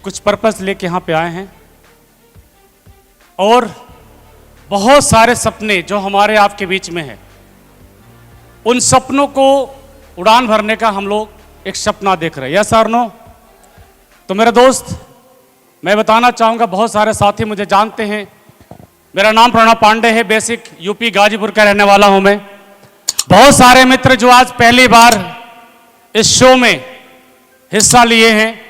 कुछ पर्पस लेके यहाँ पे आए हैं और बहुत सारे सपने जो हमारे आपके बीच में हैं, उन सपनों को उड़ान भरने का हम लोग एक सपना देख रहे हैं। यस और नो? तो मेरे दोस्त, मैं बताना चाहूँगा, बहुत सारे साथी मुझे जानते हैं। मेरा नाम प्रणव पांडे है, बेसिक यूपी गाजीपुर का रहने वाला हूँ मैं। बहुत सारे मित्र जो आज पहली बार इस शो में हिस्सा लिए हैं,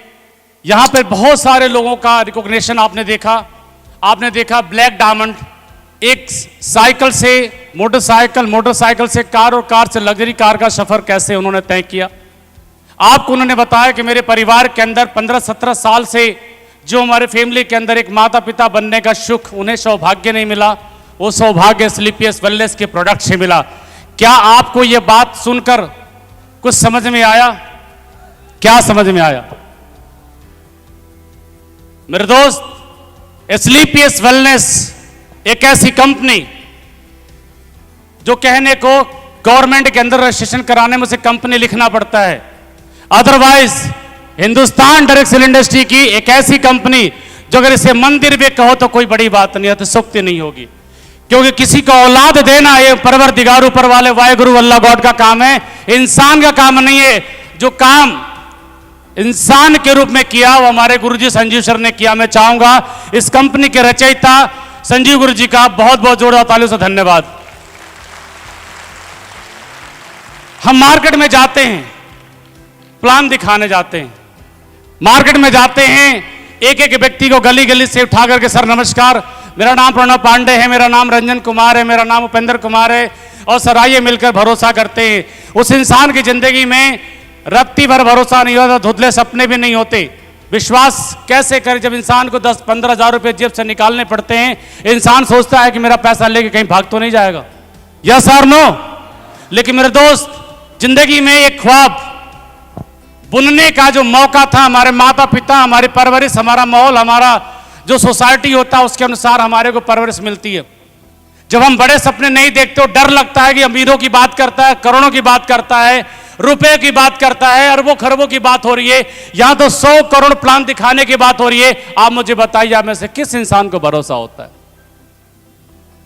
यहाँ पर बहुत सारे लोगों का रिकॉग्निशन आपने देखा ब्लैक डायमंड, एक साइकिल से मोटरसाइकिल, मोटरसाइकिल से कार और कार से लग्जरी कार का सफर कैसे उन्होंने तय किया। आपको उन्होंने बताया कि मेरे परिवार के अंदर 15-17 साल से जो हमारे फैमिली के अंदर एक माता पिता बनने का सुख उन्हें सौभाग्य नहीं मिला, वो सौभाग्य स्लीपियस वेलनेस के प्रोडक्ट से मिला। क्या आपको ये बात सुनकर कुछ समझ में आया? क्या समझ में आया मेरे दोस्त? स्लीपियस वेलनेस एक ऐसी कंपनी जो कहने को गवर्नमेंट के अंदर रजिस्ट्रेशन कराने में से कंपनी लिखना पड़ता है, अदरवाइज हिंदुस्तान डायरेक्ट इंडस्ट्री की एक ऐसी कंपनी जो अगर इसे मंदिर भी कहो तो कोई बड़ी बात नहीं है, तो सुक्ति नहीं होगी, क्योंकि किसी को औलाद देना ये परवरदिगार ऊपर वाले वाहेगुरु अल्लाह गॉड का काम है, इंसान का काम नहीं है। जो काम इंसान के रूप में किया वो हमारे गुरुजी संजीव सर ने किया। मैं चाहूंगा इस कंपनी के रचयिता संजीव गुरु जी का बहुत बहुत जोरदार तालियों से धन्यवाद। हम मार्केट में जाते हैं, प्लान दिखाने जाते हैं, मार्केट में जाते हैं, एक एक व्यक्ति को गली गली से उठा करके सर नमस्कार, मेरा नाम प्रणव पांडे है, मेरा नाम रंजन कुमार है, मेरा नाम उपेंद्र कुमार है, और सर आइए मिलकर भरोसा करते हैं। उस इंसान की जिंदगी में रत्ती भर भरोसा नहीं होता, धुंधले सपने भी नहीं होते। विश्वास कैसे करें जब इंसान को 10-15 हज़ार रुपए जेब से निकालने पड़ते हैं? इंसान सोचता है कि मेरा पैसा लेके कहीं भाग तो नहीं जाएगा। यस और नो? लेकिन मेरे दोस्त, जिंदगी में एक ख्वाब बुनने का जो मौका था, हमारे माता पिता, हमारी परवरिश, हमारा माहौल, हमारा जो सोसाइटी होता है उसके अनुसार हमारे को परवरिश मिलती है। जब हम बड़े सपने नहीं देखते हो, डर लगता है कि अमीरों की बात करता है, करोड़ों की बात करता है, रुपए की बात करता है, अरबों खरबों की बात हो रही है, यहां तो 100 करोड़ प्लान दिखाने की बात हो रही है। आप मुझे बताइए, आप में से किस इंसान को भरोसा होता है?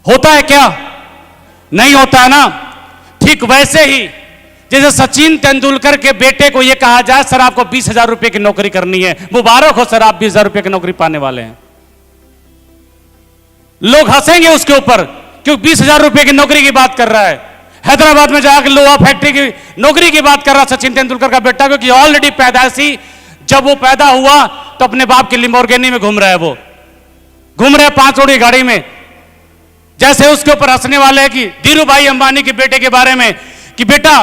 होता है क्या? नहीं होता है ना। ठीक वैसे ही जैसे सचिन तेंदुलकर के बेटे को यह कहा जाए सर आपको 20,000 रुपए की नौकरी करनी है, मुबारक हो सर आप 20,000 रुपए की नौकरी पाने वाले हैं। लोग हंसेंगे उसके ऊपर क्योंकि 20,000 रुपए की नौकरी की बात कर रहा है। हैदराबाद में जाकर लोहा फैक्ट्री की नौकरी की बात कर रहा सचिन तेंदुलकर का बेटा, क्योंकि ऑलरेडी पैदाइशी जब वो पैदा हुआ तो अपने बाप की लिम्बोर्गिनी में घूम रहा है, वो घूम रहा है 5 जोड़ी गाड़ी में। जैसे उसके ऊपर हंसने वाले हैं कि धीरू भाई अंबानी के बेटे के बारे में कि बेटा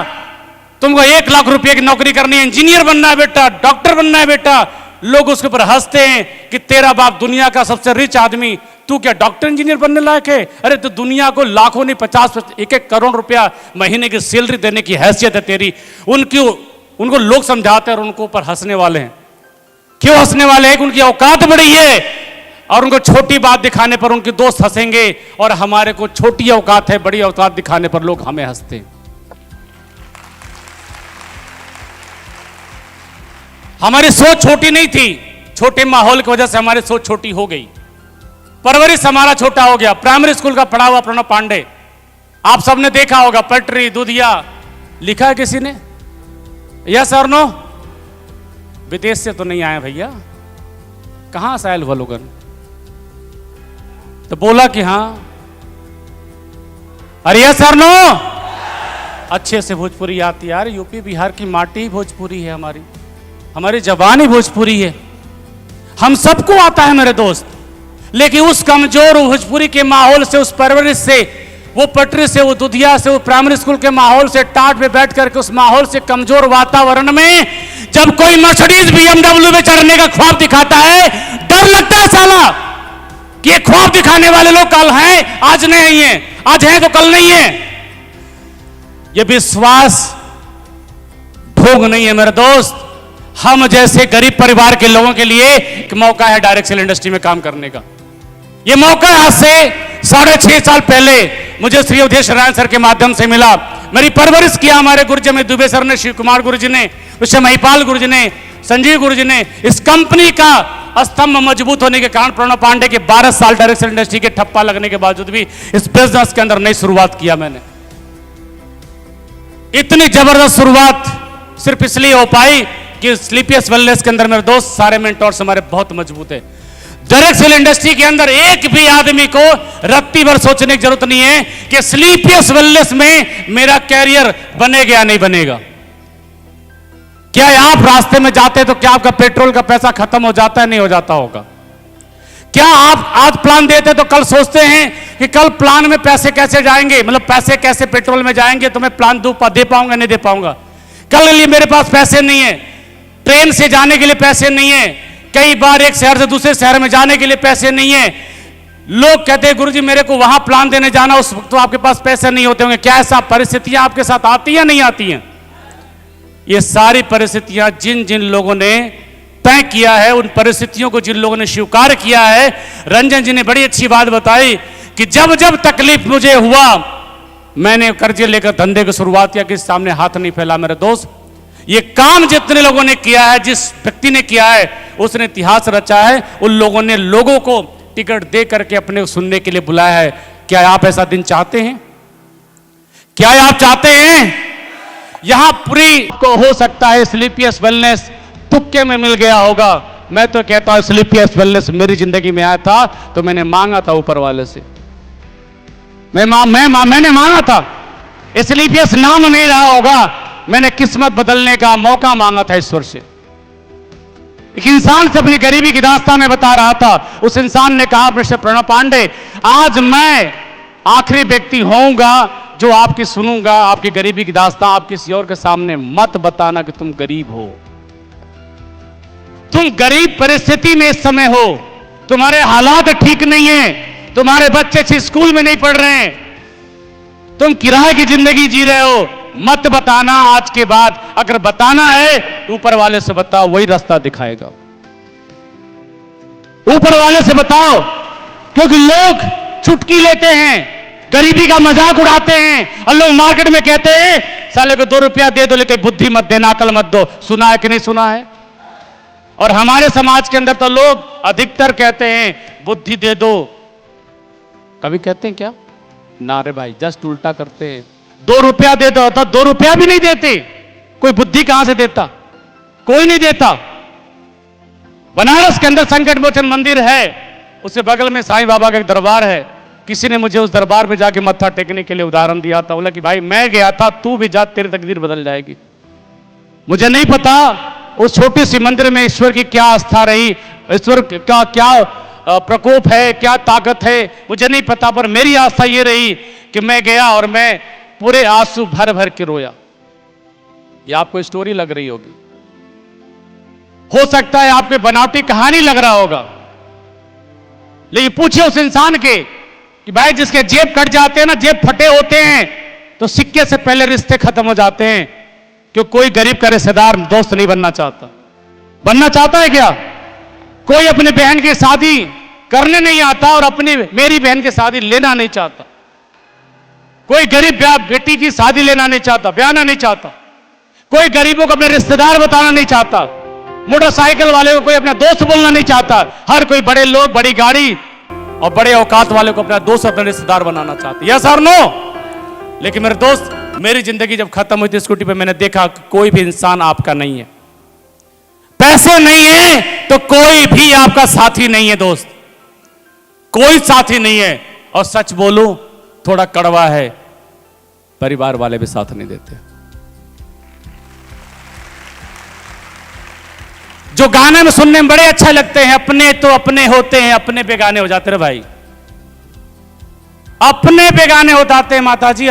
तुमको 1 लाख रुपए की नौकरी करनी है, इंजीनियर बनना है बेटा, डॉक्टर बनना है बेटा। लोग उसके ऊपर हंसते हैं कि तेरा बाप दुनिया का सबसे रिच आदमी, तू क्या डॉक्टर इंजीनियर बनने लायक है? अरे तो दुनिया को लाखों नहीं 50-1 करोड़ रुपया महीने की सैलरी देने की हैसियत है तेरी। उनको लोग समझाते हैं और उनको ऊपर हंसने वाले हैं। क्यों हंसने वाले हैं? उनकी औकात बड़ी है और उनको छोटी बात दिखाने पर उनके दोस्त हंसेंगे, और हमारे को छोटी औकात है, बड़ी औकात दिखाने पर लोग हमें हंसते हैं। हमारी सोच छोटी नहीं थी, छोटे माहौल की वजह से हमारी सोच छोटी हो गई, परवरिश हमारा छोटा हो गया। प्राइमरी स्कूल का पढ़ा हुआ प्रणव पांडे, आप सबने देखा होगा, पटरी दूधिया लिखा है किसी ने? यस और नो? विदेश से तो नहीं आए भैया, कहां से आए हुआ लोगन? तो बोला कि हां। अरे यस और नो? अच्छे से भोजपुरी आती है यार, यूपी बिहार की माटी भोजपुरी है, हमारी जबान ही भोजपुरी है, हम सबको आता है मेरे दोस्त। लेकिन उस कमजोर भोजपुरी के माहौल से, उस परवरिश से, वो पटरी से, वो दुधिया से, वो प्राइमरी स्कूल के माहौल से, टाट पे बैठ करके उस माहौल से, कमजोर वातावरण में जब कोई मर्सिडीज BMW में चढ़ने का ख्वाब दिखाता है, डर लगता है साला कि ये ख्वाब दिखाने वाले लोग कल हैं, आज नहीं है, आज है तो कल नहीं है। ये विश्वास भोग नहीं है मेरे दोस्त। हम जैसे गरीब परिवार के लोगों के लिए एक मौका है डायरेक्ट सेल इंडस्ट्री में काम करने का। यह मौका आज से 6.5 साल पहले मुझे श्री अवधेश नारायण सर के माध्यम से मिला। मेरी परवरिश किया हमारे गुरुजी में दुबे सर ने, शिव कुमार गुरुजी ने, उससे महिपाल गुरुजी ने, संजीव गुरुजी ने। इस कंपनी का स्तंभ मजबूत होने के कारण प्रणव पांडे के 12 साल डायरेक्शन इंडस्ट्री के ठप्पा लगने के बावजूद भी इस बिजनेस के अंदर नई शुरुआत किया मैंने। इतनी जबरदस्त शुरुआत सिर्फ इसलिए हो पाई कि स्लीपियस वेलनेस के अंदर मेरे दोस्त सारे मेंटोर्स हमारे बहुत मजबूत है। डायरेक्शन इंडस्ट्री के अंदर एक भी आदमी को रत्ती भर सोचने की जरूरत नहीं है कि स्लीपियस वेलनेस में मेरा कैरियर बनेगा या नहीं बनेगा। क्या आप रास्ते में जाते तो क्या आपका पेट्रोल का पैसा खत्म हो जाता है, नहीं हो जाता होगा? क्या आप आज प्लान देते तो कल सोचते हैं कि कल प्लान में पैसे कैसे जाएंगे, मतलब पैसे कैसे पेट्रोल में जाएंगे, तो मैं प्लान दे पाऊंगा नहीं दे पाऊंगा। कल के लिए मेरे पास पैसे नहीं है, ट्रेन से जाने के लिए पैसे नहीं है, कई बार एक शहर से दूसरे शहर में जाने के लिए पैसे नहीं है। लोग कहते हैं गुरुजी मेरे को वहां प्लान देने जाना, उस वक्त तो आपके पास पैसे नहीं होते होंगे। क्या ऐसा परिस्थितियां आपके साथ आती हैं नहीं आती हैं? ये सारी परिस्थितियां जिन जिन लोगों ने तय किया है, उन परिस्थितियों को जिन लोगों ने स्वीकार किया है, रंजन जी ने बड़ी अच्छी बात बताई कि जब जब तकलीफ मुझे हुआ मैंने कर्जे लेकर धंधे की शुरुआत किया, किसी सामने हाथ नहीं फैला। मेरे दोस्त, ये काम जितने लोगों ने किया है, जिस व्यक्ति ने किया है, उसने इतिहास रचा है। उन लोगों ने लोगों को टिकट दे करके अपने सुनने के लिए बुलाया है। क्या आप ऐसा दिन चाहते हैं? क्या आप चाहते हैं? यहां पूरी को हो सकता है स्लीपियस वेलनेस तुक्के में मिल गया होगा। मैं तो कहता हूं स्लीपियस वेलनेस मेरी जिंदगी में आया था तो मैंने मांगा था ऊपर वाले से। मैंने मांगा था। स्लीपियस नाम नहीं रहा होगा, मैंने किस्मत बदलने का मौका मांगा था ईश्वर से। एक इंसान से अपनी गरीबी की दास्तान में बता रहा था। उस इंसान ने कहा मिस्टर प्रणव पांडे, आज मैं आखिरी व्यक्ति होऊंगा जो आपकी सुनूंगा, आपकी गरीबी की दास्तान आप किसी और के सामने मत बताना कि तुम गरीब हो। तुम गरीब परिस्थिति में इस समय हो, तुम्हारे हालात ठीक नहीं है, तुम्हारे बच्चे अच्छे स्कूल में नहीं पढ़ रहे हैं, तुम किराए की जिंदगी जी रहे हो। मत बताना आज के बाद। अगर बताना है तो ऊपर वाले से बताओ, वही रास्ता दिखाएगा। ऊपर वाले से बताओ, क्योंकि लोग चुटकी लेते हैं, गरीबी का मजाक उड़ाते हैं और लोग मार्केट में कहते हैं साले को 2 रुपया दे दो लेकिन बुद्धि मत देना, अकल मत दो। सुना है कि नहीं सुना है? और हमारे समाज के अंदर तो लोग अधिकतर कहते हैं बुद्धि दे दो। कभी कहते हैं क्या? ना रे भाई, जस्ट उल्टा करते हैं। 2 रुपया दे दो तो 2 रुपया भी नहीं देते। कोई बुद्धि कहां से देता? कोई नहीं देता। बनारस के अंदर संकट मोचन मंदिर है, उसके बगल में साईं बाबा का एक दरबार है। किसी ने मुझे उस दरबार में जाके मत्था टेकने के लिए उदाहरण दिया था। बोला कि भाई मैं गया था, तू भी जा, तेरी तकदीर बदल जाएगी। मुझे नहीं पता उस छोटी सी मंदिर में ईश्वर की क्या आस्था रही, ईश्वर का क्या प्रकोप है, क्या ताकत है, मुझे नहीं पता। पर मेरी आस्था ये रही कि मैं गया और मैं पूरे आंसू भर भर के रोया। ये आपको स्टोरी लग रही होगी, हो सकता है आपको बनावटी कहानी लग रहा होगा, लेकिन पूछिए उस इंसान के कि भाई जिसके जेब कट जाते हैं ना, जेब फटे होते हैं, तो सिक्के से पहले रिश्ते खत्म हो जाते हैं। क्यों कोई गरीब का रिश्तेदार दोस्त नहीं बनना चाहता? बनना चाहता है क्या? कोई अपनी बहन की शादी करने नहीं आता और अपनी मेरी बहन की शादी लेना नहीं चाहता। कोई गरीब बेटी की शादी लेना नहीं चाहता, ब्याहना नहीं चाहता। कोई गरीबों को अपने रिश्तेदार बताना नहीं चाहता। मोटरसाइकिल वाले को कोई अपना दोस्त बोलना नहीं चाहता। हर कोई बड़े लोग, बड़ी गाड़ी और बड़े औकात वाले को अपना दोस्त, अपना रिश्तेदार बनाना चाहते। यस और नो? लेकिन मेरे दोस्त, मेरी जिंदगी जब खत्म हुई थी स्कूटी पे, मैंने देखा कि कोई भी इंसान आपका नहीं है। पैसे नहीं है तो कोई भी आपका साथी नहीं है दोस्त, कोई साथी नहीं है। और सच बोलूं, थोड़ा कड़वा है, परिवार वाले भी साथ नहीं देते। जो गाने में सुनने में बड़े अच्छे लगते हैं, अपने तो अपने होते हैं, अपने बेगाने हो जाते हैं भाई, अपने बेगाने हो जाते हैं माता जी,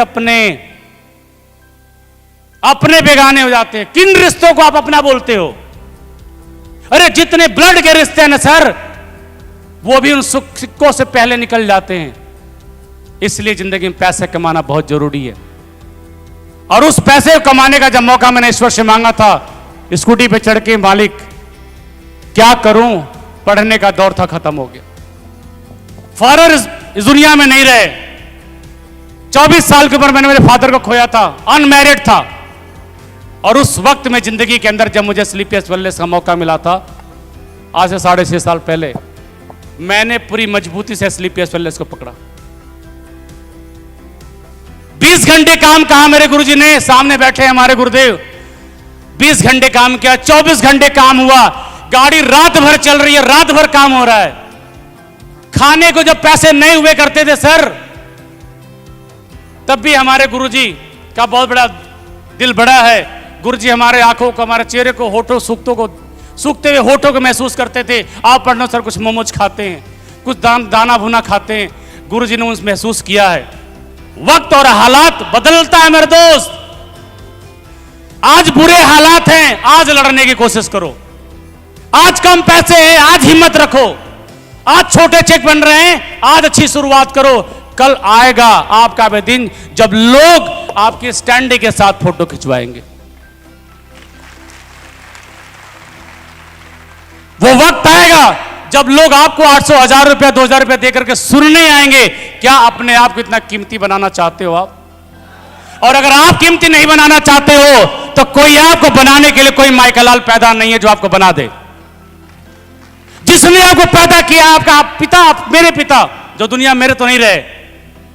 अपने बेगाने हो जाते हैं। किन रिश्तों को आप अपना बोलते हो? अरे जितने ब्लड के रिश्ते हैं ना सर, वो भी उन सिक्कों से पहले निकल जाते हैं। इसलिए जिंदगी में पैसे कमाना बहुत जरूरी है। और उस पैसे कमाने का जब मौका मैंने ईश्वर से मांगा था, स्कूटी पे चढ़ के, मालिक क्या करूं, पढ़ने का दौर था, खत्म हो गया। फादर इस दुनिया में नहीं रहे। 24 साल की उम्र मैंने मेरे फादर को खोया था, अनमैरिड था। और उस वक्त में जिंदगी के अंदर जब मुझे स्लीपियस वेलनेस का मौका मिला था, आज से 6.5 साल पहले मैंने पूरी मजबूती से SLPS वेलनेस को पकड़ा। 20 घंटे काम कहा मेरे गुरुजी ने, सामने बैठे हमारे गुरुदेव। 20 घंटे काम किया, 24 घंटे काम हुआ, गाड़ी रात भर चल रही है, रात भर काम हो रहा है। खाने को जब पैसे नहीं हुए करते थे सर, तब भी हमारे गुरुजी का बहुत बड़ा दिल बड़ा है। गुरुजी हमारे आंखों को, हमारे चेहरे को, होठों सूखते हुए होठों को महसूस करते थे। आप पढ़ना सर, कुछ मोमोज खाते हैं, कुछ दाना भुना खाते हैं। गुरुजी ने उस महसूस किया है। वक्त और हालात बदलता है मेरे दोस्त। आज बुरे हालात हैं, आज लड़ने की कोशिश करो। आज कम पैसे हैं, आज हिम्मत रखो। आज छोटे चेक बन रहे हैं, आज अच्छी शुरुआत करो। कल आएगा आपका वह दिन जब लोग आपकी स्टैंडी के साथ फोटो खिंचवाएंगे। वो वक्त आएगा जब लोग आपको 800, 1000 रुपया, 2000 रुपया देकर के सुनने आएंगे। क्या अपने आप को इतना कीमती बनाना चाहते हो आप? और अगर आप कीमती नहीं बनाना चाहते हो तो कोई आपको बनाने के लिए कोई माइकलाल पैदा नहीं है जो आपको बना दे। जिसने आपको पैदा किया, आपका पिता, मेरे पिता जो दुनिया मेरे तो नहीं रहे,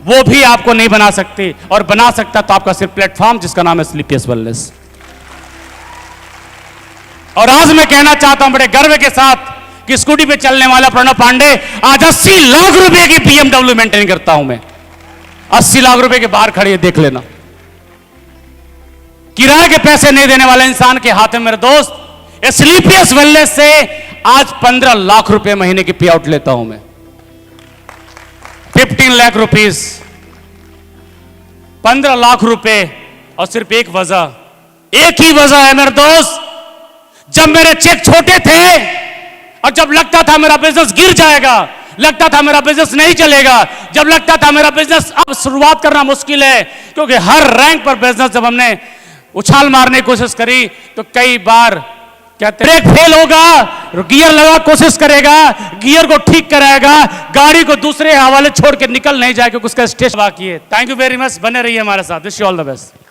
वो भी आपको नहीं बना सकते। और बना सकता तो आपका सिर्फ प्लेटफॉर्म जिसका नाम है SLPS वेलनेस। और आज मैं कहना चाहता हूं बड़े गर्व के साथ कि स्कूटी पे चलने वाला प्रणव पांडे आज 80 लाख रुपए की BMW मेंटेन करता हूं मैं। 80 लाख रुपए के बाहर खड़े, देख लेना। किराए के पैसे नहीं देने वाले इंसान के हाथ में मेरे दोस्त SLPS वेलनेस से आज 15 लाख रुपए महीने की पे आउट लेता हूं मैं। 15 लाख रुपीस, 15 लाख रुपए। और सिर्फ एक ही वजह है मेरे दोस्त। जब मेरे चेक छोटे थे और जब लगता था मेरा बिजनेस गिर जाएगा, लगता था मेरा बिजनेस नहीं चलेगा, जब लगता था मेरा बिजनेस अब शुरुआत करना मुश्किल है, क्योंकि हर रैंक पर बिजनेस जब हमने उछाल मारने की कोशिश करी तो कई बार कहते ब्रेक फेल होगा, गियर लगा कोशिश करेगा, गियर को ठीक कराएगा, गाड़ी को दूसरे हवाले छोड़ के निकल नहीं जाएगा, उसका स्टेज बाकी है। थैंक यू वेरी मच, बने रहिए हमारे साथ। Wish you all the best.